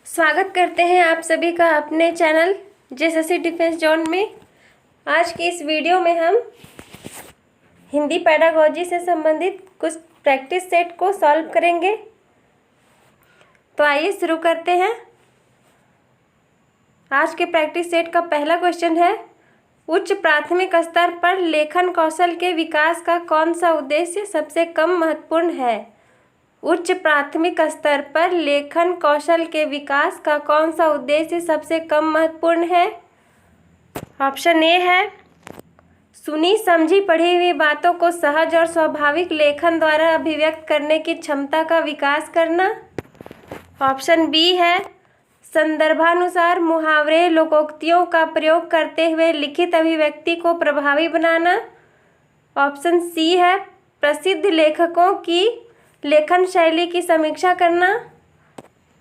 स्वागत करते हैं आप सभी का अपने चैनल जेएसएससी डिफेंस जोन में। आज की इस वीडियो में हम हिंदी पेडागोजी से संबंधित कुछ प्रैक्टिस सेट को सॉल्व करेंगे। तो आइए शुरू करते हैं। आज के प्रैक्टिस सेट का पहला क्वेश्चन है, उच्च प्राथमिक स्तर पर लेखन कौशल के विकास का कौन सा उद्देश्य सबसे कम महत्वपूर्ण है। उच्च प्राथमिक स्तर पर लेखन कौशल के विकास का कौन सा उद्देश्य सबसे कम महत्वपूर्ण है। ऑप्शन ए है सुनी समझी पढ़ी हुई बातों को सहज और स्वाभाविक लेखन द्वारा अभिव्यक्त करने की क्षमता का विकास करना। ऑप्शन बी है संदर्भानुसार मुहावरे लोकोक्तियों का प्रयोग करते हुए लिखित अभिव्यक्ति को प्रभावी बनाना। ऑप्शन सी है प्रसिद्ध लेखकों की लेखन शैली की समीक्षा करना।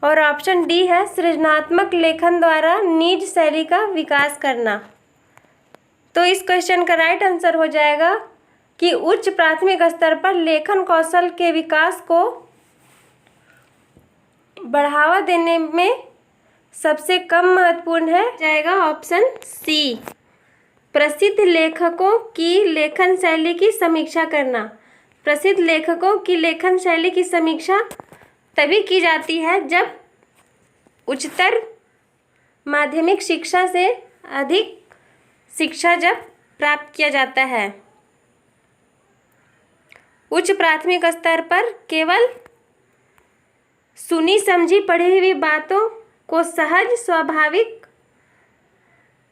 और ऑप्शन डी है सृजनात्मक लेखन द्वारा निज शैली का विकास करना। तो इस क्वेश्चन का राइट आंसर हो जाएगा कि उच्च प्राथमिक स्तर पर लेखन कौशल के विकास को बढ़ावा देने में सबसे कम महत्वपूर्ण है जाएगा ऑप्शन सी, प्रसिद्ध लेखकों की लेखन शैली की समीक्षा करना। प्रसिद्ध लेखकों की लेखन शैली की समीक्षा तभी की जाती है जब उच्चतर माध्यमिक शिक्षा से अधिक शिक्षा जब प्राप्त किया जाता है। उच्च प्राथमिक स्तर पर केवल सुनी समझी पढ़ी हुई बातों को सहज स्वाभाविक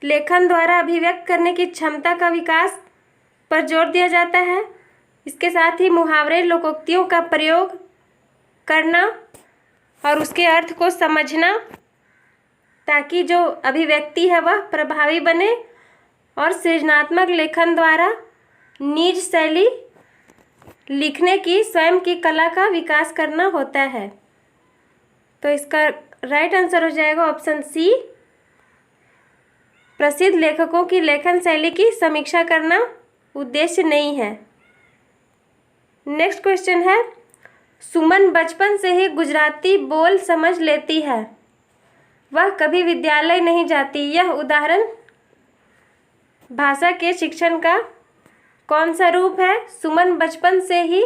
लेखन द्वारा अभिव्यक्त करने की क्षमता का विकास पर जोर दिया जाता है। इसके साथ ही मुहावरे लोकोक्तियों का प्रयोग करना और उसके अर्थ को समझना ताकि जो अभिव्यक्ति है वह प्रभावी बने, और सृजनात्मक लेखन द्वारा निज शैली लिखने की स्वयं की कला का विकास करना होता है। तो इसका राइट आंसर हो जाएगा ऑप्शन सी, प्रसिद्ध लेखकों की लेखन शैली की समीक्षा करना उद्देश्य नहीं है। नेक्स्ट क्वेश्चन है, सुमन बचपन से ही गुजराती बोल समझ लेती है, वह कभी विद्यालय नहीं जाती। यह उदाहरण भाषा के शिक्षण का कौन सा रूप है। सुमन बचपन से ही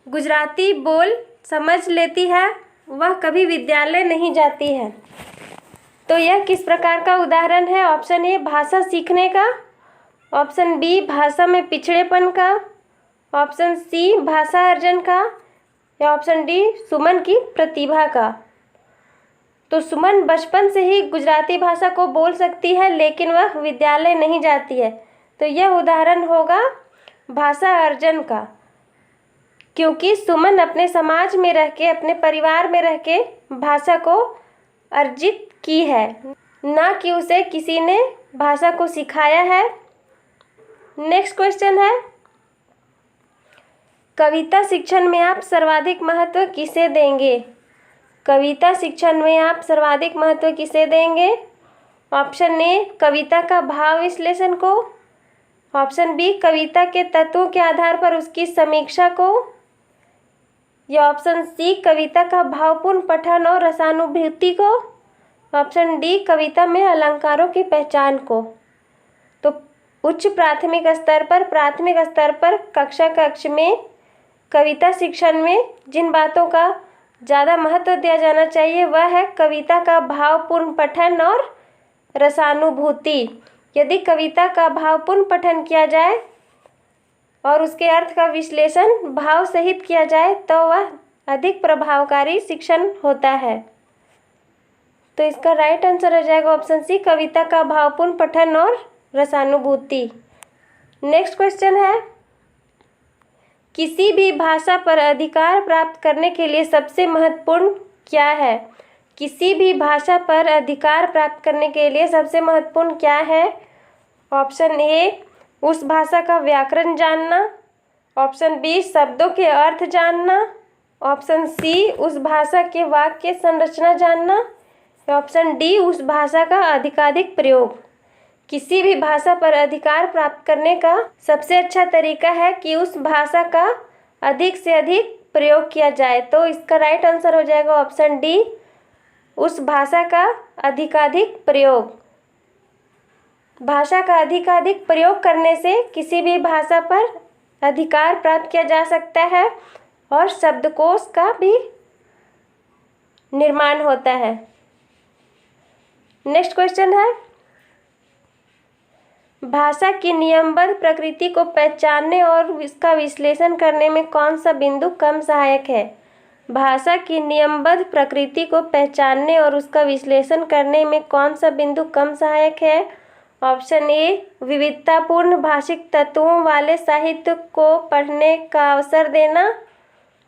गुजराती बोल समझ लेती है, वह कभी विद्यालय नहीं जाती है। तो यह किस प्रकार का उदाहरण है। ऑप्शन ए भाषा सीखने का, ऑप्शन बी भाषा में पिछड़ेपन का, ऑप्शन सी भाषा अर्जन का, या ऑप्शन डी सुमन की प्रतिभा का। तो सुमन बचपन से ही गुजराती भाषा को बोल सकती है लेकिन वह विद्यालय नहीं जाती है। तो यह उदाहरण होगा भाषा अर्जन का, क्योंकि सुमन अपने समाज में रह के, अपने परिवार में रह के भाषा को अर्जित की है, ना कि उसे किसी ने भाषा को सिखाया है। नेक्स्ट क्वेश्चन है, कविता शिक्षण में आप सर्वाधिक महत्व किसे देंगे। कविता शिक्षण में आप सर्वाधिक महत्व किसे देंगे। ऑप्शन ए कविता का भाव विश्लेषण को, ऑप्शन बी कविता के तत्वों के आधार पर उसकी समीक्षा को, या ऑप्शन सी कविता का भावपूर्ण पठन और रसानुभूति को, ऑप्शन डी कविता में अलंकारों की पहचान को। तो उच्च प्राथमिक स्तर पर कक्षा कक्ष में कविता शिक्षण में जिन बातों का ज़्यादा महत्व दिया जाना चाहिए वह है कविता का भावपूर्ण पठन और रसानुभूति। यदि कविता का भावपूर्ण पठन किया जाए और उसके अर्थ का विश्लेषण भाव सहित किया जाए तो वह अधिक प्रभावकारी शिक्षण होता है। तो इसका राइट आंसर हो जाएगा ऑप्शन सी, कविता का भावपूर्ण पठन और रसानुभूति। नेक्स्ट क्वेश्चन है, किसी भी भाषा पर अधिकार प्राप्त करने के लिए सबसे महत्वपूर्ण क्या है। किसी भी भाषा पर अधिकार प्राप्त करने के लिए सबसे महत्वपूर्ण क्या है। ऑप्शन ए उस भाषा का व्याकरण जानना, ऑप्शन बी शब्दों के अर्थ जानना, ऑप्शन सी उस भाषा के वाक्य संरचना जानना, ऑप्शन डी उस भाषा का अधिकाधिक प्रयोग। किसी भी भाषा पर अधिकार प्राप्त करने का सबसे अच्छा तरीका है कि उस भाषा का अधिक से अधिक प्रयोग किया जाए। तो इसका राइट आंसर हो जाएगा ऑप्शन डी, उस भाषा का अधिकाधिक प्रयोग। भाषा का अधिकाधिक प्रयोग करने से किसी भी भाषा पर अधिकार प्राप्त किया जा सकता है और शब्दकोश का भी निर्माण होता है। नेक्स्ट क्वेश्चन है, भाषा की नियमबद्ध प्रकृति को पहचानने और इसका विश्लेषण करने में कौन सा बिंदु कम सहायक है? भाषा की नियमबद्ध प्रकृति को पहचानने और उसका विश्लेषण करने में कौन सा बिंदु कम सहायक है? ऑप्शन ए, विविधतापूर्ण भाषिक तत्वों वाले साहित्य को पढ़ने का अवसर देना।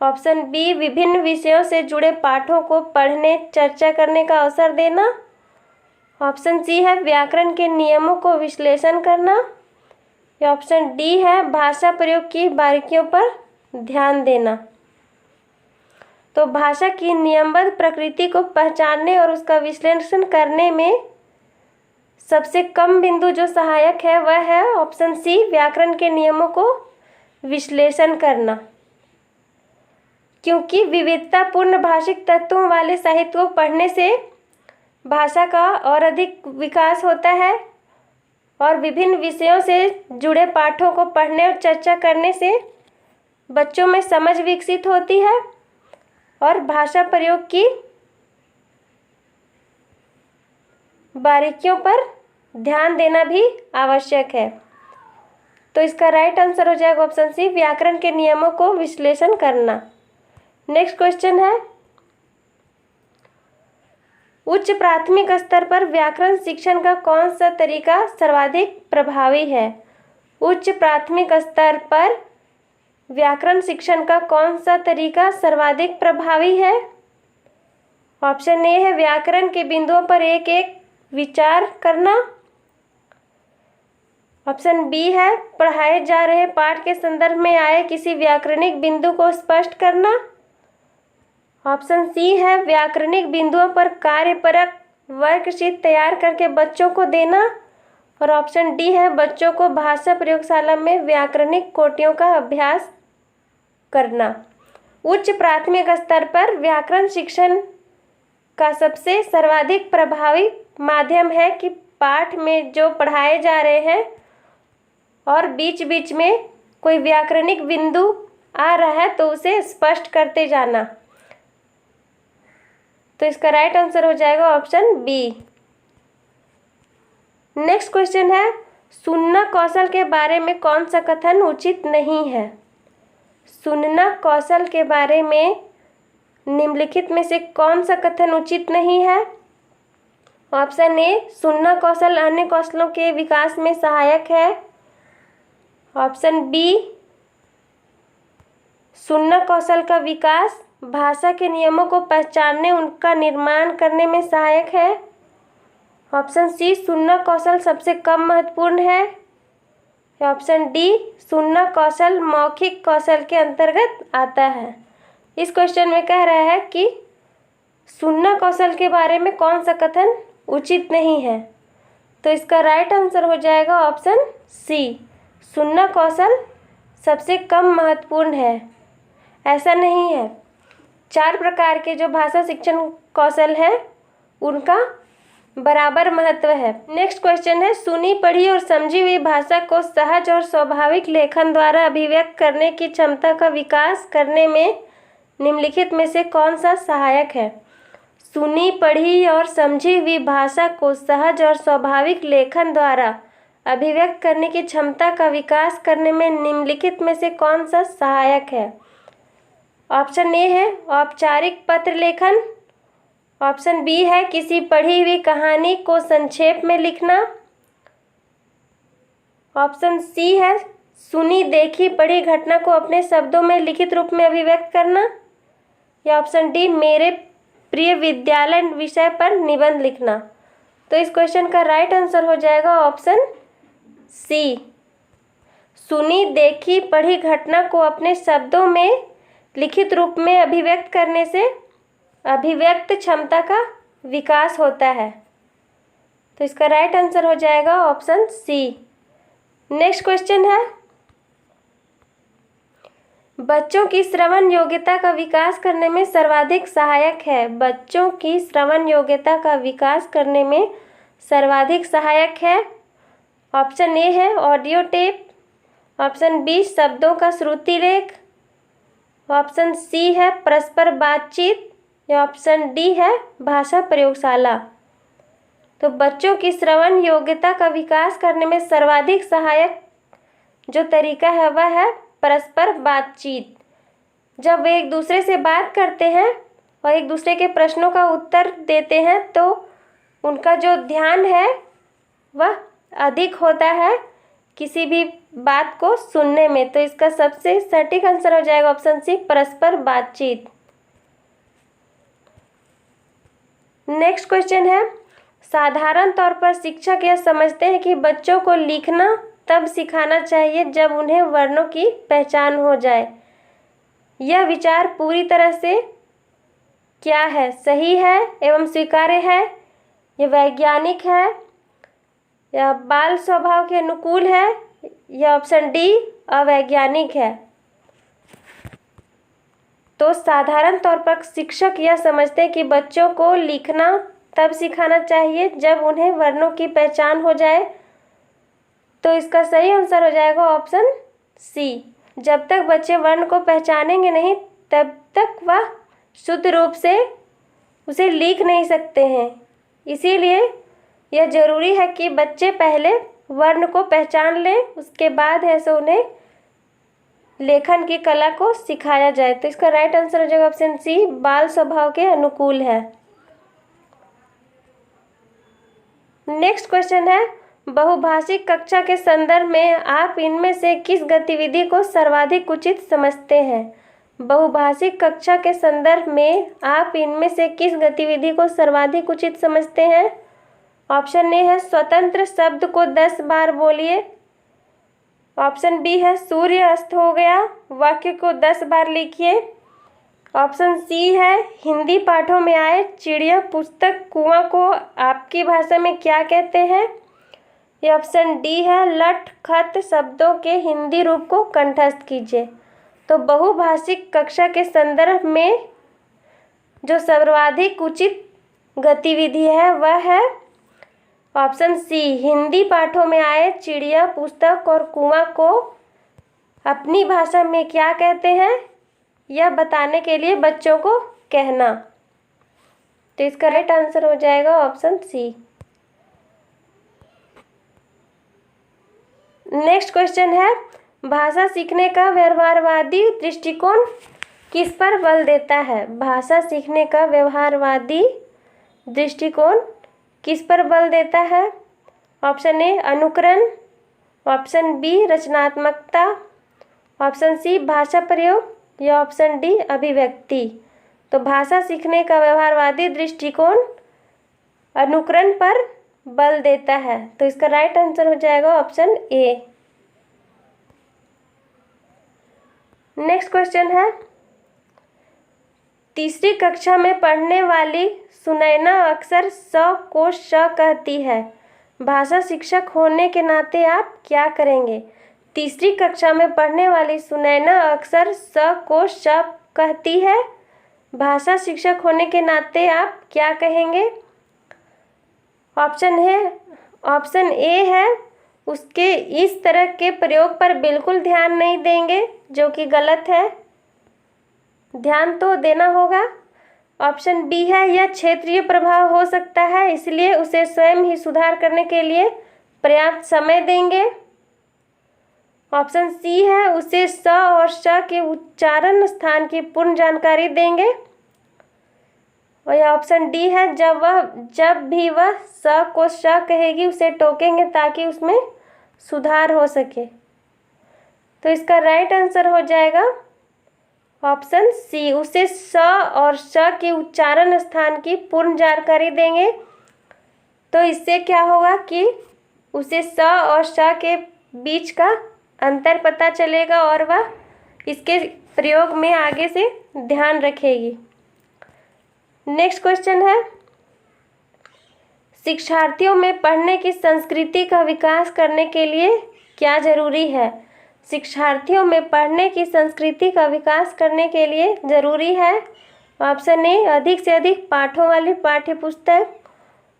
ऑप्शन बी, विभिन्न विषयों से जुड़े पाठों को पढ़ने चर्चा करने का अवसर देना। ऑप्शन सी है, व्याकरण के नियमों को विश्लेषण करना। या ऑप्शन डी है, भाषा प्रयोग की बारीकियों पर ध्यान देना। तो भाषा की नियमबद्ध प्रकृति को पहचानने और उसका विश्लेषण करने में सबसे कम बिंदु जो सहायक है वह है ऑप्शन सी, व्याकरण के नियमों को विश्लेषण करना। क्योंकि विविधतापूर्ण भाषिक तत्वों वाले साहित्य को पढ़ने से भाषा का और अधिक विकास होता है और विभिन्न विषयों से जुड़े पाठों को पढ़ने और चर्चा करने से बच्चों में समझ विकसित होती है और भाषा प्रयोग की बारीकियों पर ध्यान देना भी आवश्यक है। तो इसका राइट आंसर हो जाएगा ऑप्शन सी, व्याकरण के नियमों को विश्लेषण करना। नेक्स्ट क्वेश्चन है, उच्च प्राथमिक स्तर पर व्याकरण शिक्षण का कौन सा तरीका सर्वाधिक प्रभावी है? उच्च प्राथमिक स्तर पर व्याकरण शिक्षण का कौन सा तरीका सर्वाधिक प्रभावी है? ऑप्शन ए है, व्याकरण के बिंदुओं पर एक एक विचार करना। ऑप्शन बी है, पढ़ाए जा रहे पाठ के संदर्भ में आए किसी व्याकरणिक बिंदु को स्पष्ट करना। ऑप्शन सी है, व्याकरणिक बिंदुओं पर कार्यपरक वर्कशीट तैयार करके बच्चों को देना। और ऑप्शन डी है, बच्चों को भाषा प्रयोगशाला में व्याकरणिक कोटियों का अभ्यास करना। उच्च प्राथमिक स्तर पर व्याकरण शिक्षण का सबसे सर्वाधिक प्रभावी माध्यम है कि पाठ में जो पढ़ाए जा रहे हैं और बीच बीच में कोई व्याकरणिक बिंदु आ रहा है तो उसे स्पष्ट करते जाना। तो इसका राइट आंसर हो जाएगा ऑप्शन बी। नेक्स्ट क्वेश्चन है, सुनना कौशल के बारे में कौन सा कथन उचित नहीं है? सुनना कौशल के बारे में निम्नलिखित में से कौन सा कथन उचित नहीं है? ऑप्शन ए, सुनना कौशल अन्य कौशलों के विकास में सहायक है। ऑप्शन बी, सुनना कौशल का विकास भाषा के नियमों को पहचानने उनका निर्माण करने में सहायक है। ऑप्शन सी, सुनना कौशल सबसे कम महत्वपूर्ण है। ऑप्शन डी, सुनना कौशल मौखिक कौशल के अंतर्गत आता है। इस क्वेश्चन में कह रहा है कि सुनना कौशल के बारे में कौन सा कथन उचित नहीं है। तो इसका राइट आंसर हो जाएगा ऑप्शन सी, सुनना कौशल सबसे कम महत्वपूर्ण है। ऐसा नहीं है, 4 प्रकार के जो भाषा शिक्षण कौशल है उनका बराबर महत्व है। नेक्स्ट क्वेश्चन है, सुनी पढ़ी और समझी हुई भाषा को सहज और स्वाभाविक लेखन द्वारा अभिव्यक्त करने की क्षमता का विकास करने में निम्नलिखित में से कौन सा सहायक है? सुनी पढ़ी और समझी हुई भाषा को सहज और स्वाभाविक लेखन द्वारा अभिव्यक्त करने की क्षमता का विकास करने में निम्नलिखित में से कौन सा सहायक है? ऑप्शन ए है, औपचारिक पत्र लेखन। ऑप्शन बी है, किसी पढ़ी हुई कहानी को संक्षेप में लिखना। ऑप्शन सी है, सुनी देखी पढ़ी घटना को अपने शब्दों में लिखित रूप में अभिव्यक्त करना। या ऑप्शन डी, मेरे प्रिय विद्यालय विषय पर निबंध लिखना। तो इस क्वेश्चन का राइट आंसर हो जाएगा ऑप्शन सी, सुनी देखी पढ़ी घटना को अपने शब्दों में लिखित रूप में अभिव्यक्त करने से अभिव्यक्त क्षमता का विकास होता है। तो इसका राइट आंसर हो जाएगा ऑप्शन सी। नेक्स्ट क्वेश्चन है, बच्चों की श्रवण योग्यता का विकास करने में सर्वाधिक सहायक है। बच्चों की श्रवण योग्यता का विकास करने में सर्वाधिक सहायक है। ऑप्शन ए है ऑडियो टेप, ऑप्शन बी शब्दों का श्रुति लेख, ऑप्शन सी है परस्पर बातचीत या ऑप्शन डी है भाषा प्रयोगशाला। तो बच्चों की श्रवण योग्यता का विकास करने में सर्वाधिक सहायक जो तरीका है वह है परस्पर बातचीत। जब वे एक दूसरे से बात करते हैं और एक दूसरे के प्रश्नों का उत्तर देते हैं तो उनका जो ध्यान है वह अधिक होता है किसी भी बात को सुनने में। तो इसका सबसे सटीक आंसर हो जाएगा ऑप्शन सी परस्पर बातचीत। नेक्स्ट क्वेश्चन है, साधारण तौर पर शिक्षक यह समझते हैं कि बच्चों को लिखना तब सिखाना चाहिए जब उन्हें वर्णों की पहचान हो जाए। यह विचार पूरी तरह से क्या है? सही है एवं स्वीकार्य है, यह वैज्ञानिक है, या बाल स्वभाव के अनुकूल है, या ऑप्शन डी अवैज्ञानिक है। तो साधारण तौर पर शिक्षक यह समझते हैं कि बच्चों को लिखना तब सिखाना चाहिए जब उन्हें वर्णों की पहचान हो जाए। तो इसका सही आंसर हो जाएगा ऑप्शन सी। जब तक बच्चे वर्ण को पहचानेंगे नहीं तब तक वह शुद्ध रूप से उसे लिख नहीं सकते हैं। इसीलिए यह ज़रूरी है कि बच्चे पहले वर्ण को पहचान लें, उसके बाद ऐसे उन्हें लेखन की कला को सिखाया जाए। तो इसका राइट आंसर हो जाएगा ऑप्शन सी, बाल स्वभाव के अनुकूल है। नेक्स्ट क्वेश्चन है, बहुभाषिक कक्षा के संदर्भ में आप इनमें से किस गतिविधि को सर्वाधिक उचित समझते हैं? बहुभाषिक कक्षा के संदर्भ में आप इनमें से किस गतिविधि को सर्वाधिक उचित समझते हैं? ऑप्शन ए है स्वतंत्र शब्द को 10 बार बोलिए, ऑप्शन बी है सूर्य अस्त हो गया वाक्य को 10 बार लिखिए, ऑप्शन सी है हिंदी पाठों में आए चिड़िया पुस्तक कुआं को आपकी भाषा में क्या कहते हैं, ये ऑप्शन डी है लठ खत शब्दों के हिंदी रूप को कंठस्थ कीजिए। तो बहुभाषिक कक्षा के संदर्भ में जो सर्वाधिक उचित गतिविधि है वह है ऑप्शन सी, हिंदी पाठों में आए चिड़िया पुस्तक और कुआं को अपनी भाषा में क्या कहते हैं यह बताने के लिए बच्चों को कहना। तो इसका राइट आंसर हो जाएगा ऑप्शन सी। नेक्स्ट क्वेश्चन है, भाषा सीखने का व्यवहारवादी दृष्टिकोण किस पर बल देता है? भाषा सीखने का व्यवहारवादी दृष्टिकोण किस पर बल देता है? ऑप्शन ए अनुकरण, ऑप्शन बी रचनात्मकता, ऑप्शन सी भाषा प्रयोग या ऑप्शन डी अभिव्यक्ति। तो भाषा सीखने का व्यवहारवादी दृष्टिकोण अनुकरण पर बल देता है। तो इसका राइट आंसर हो जाएगा ऑप्शन ए। नेक्स्ट क्वेश्चन है, तीसरी कक्षा में पढ़ने वाली सुनैना अक्सर स को श कहती है। भाषा शिक्षक होने के नाते आप क्या करेंगे? तीसरी कक्षा में पढ़ने वाली सुनैना अक्सर स को श कहती है। भाषा शिक्षक होने के नाते आप क्या कहेंगे? ऑप्शन ए है उसके इस तरह के प्रयोग पर बिल्कुल ध्यान नहीं देंगे, जो कि गलत है, ध्यान तो देना होगा। ऑप्शन बी है यह क्षेत्रीय प्रभाव हो सकता है इसलिए उसे स्वयं ही सुधार करने के लिए पर्याप्त समय देंगे। ऑप्शन सी है उसे स और श के उच्चारण स्थान की पूर्ण जानकारी देंगे। और यह ऑप्शन डी है जब भी वह स को श कहेगी उसे टोकेंगे ताकि उसमें सुधार हो सके। तो इसका राइट आंसर हो जाएगा ऑप्शन सी, उसे स और श के उच्चारण स्थान की पूर्ण जानकारी देंगे। तो इससे क्या होगा कि उसे स और श के बीच का अंतर पता चलेगा और वह इसके प्रयोग में आगे से ध्यान रखेगी। नेक्स्ट क्वेश्चन है, शिक्षार्थियों में पढ़ने की संस्कृति का विकास करने के लिए क्या जरूरी है? शिक्षार्थियों में पढ़ने की संस्कृति का विकास करने के लिए जरूरी है। ऑप्शन ए, अधिक से अधिक पाठों वाली पाठ्य पुस्तक।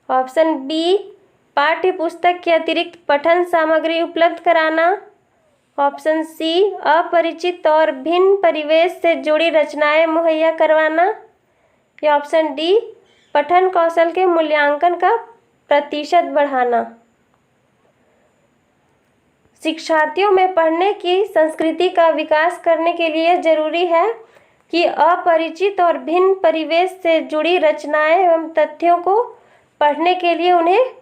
ऑप्शन बी, पाठ्य पुस्तक के अतिरिक्त पठन सामग्री उपलब्ध कराना। ऑप्शन सी, अपरिचित और भिन्न परिवेश से जुड़ी रचनाएं मुहैया करवाना। या ऑप्शन डी, पठन कौशल के मूल्यांकन का प्रतिशत बढ़ाना। शिक्षार्थियों में पढ़ने की संस्कृति का विकास करने के लिए जरूरी है कि अपरिचित और भिन्न परिवेश से जुड़ी रचनाएं एवं तथ्यों को पढ़ने के लिए उन्हें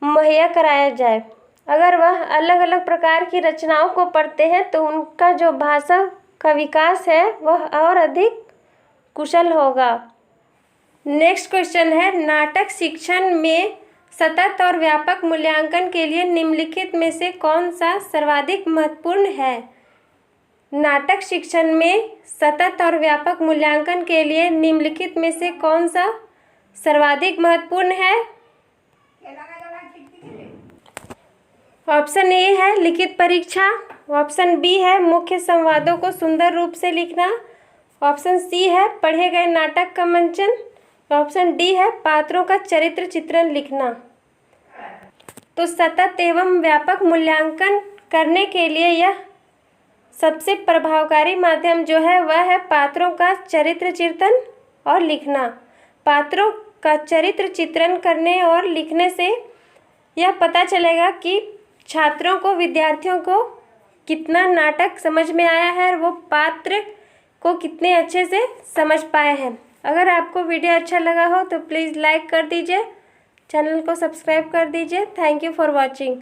मुहैया कराया जाए। अगर वह अलग अलग प्रकार की रचनाओं को पढ़ते हैं तो उनका जो भाषा का विकास है वह और अधिक कुशल होगा। नेक्स्ट क्वेश्चन है, नाटक शिक्षण में सतत और व्यापक मूल्यांकन के लिए निम्नलिखित में से कौन सा सर्वाधिक महत्वपूर्ण है? नाटक शिक्षण में सतत और व्यापक मूल्यांकन के लिए निम्नलिखित में से कौन सा सर्वाधिक महत्वपूर्ण है? ऑप्शन ए है लिखित परीक्षा। ऑप्शन बी है मुख्य संवादों को सुंदर रूप से लिखना। ऑप्शन सी है पढ़े गए नाटक का मंचन। ऑप्शन डी है पात्रों का चरित्र चित्रण लिखना। तो सतत एवं व्यापक मूल्यांकन करने के लिए यह सबसे प्रभावकारी माध्यम जो है वह है पात्रों का चरित्र चित्रण और लिखना। पात्रों का चरित्र चित्रण करने और लिखने से यह पता चलेगा कि छात्रों को, विद्यार्थियों को कितना नाटक समझ में आया है और वो पात्र को कितने अच्छे से समझ पाए हैं। अगर आपको वीडियो अच्छा लगा हो तो प्लीज़ लाइक कर दीजिए, चैनल को सब्सक्राइब कर दीजिए। Thank you for watching.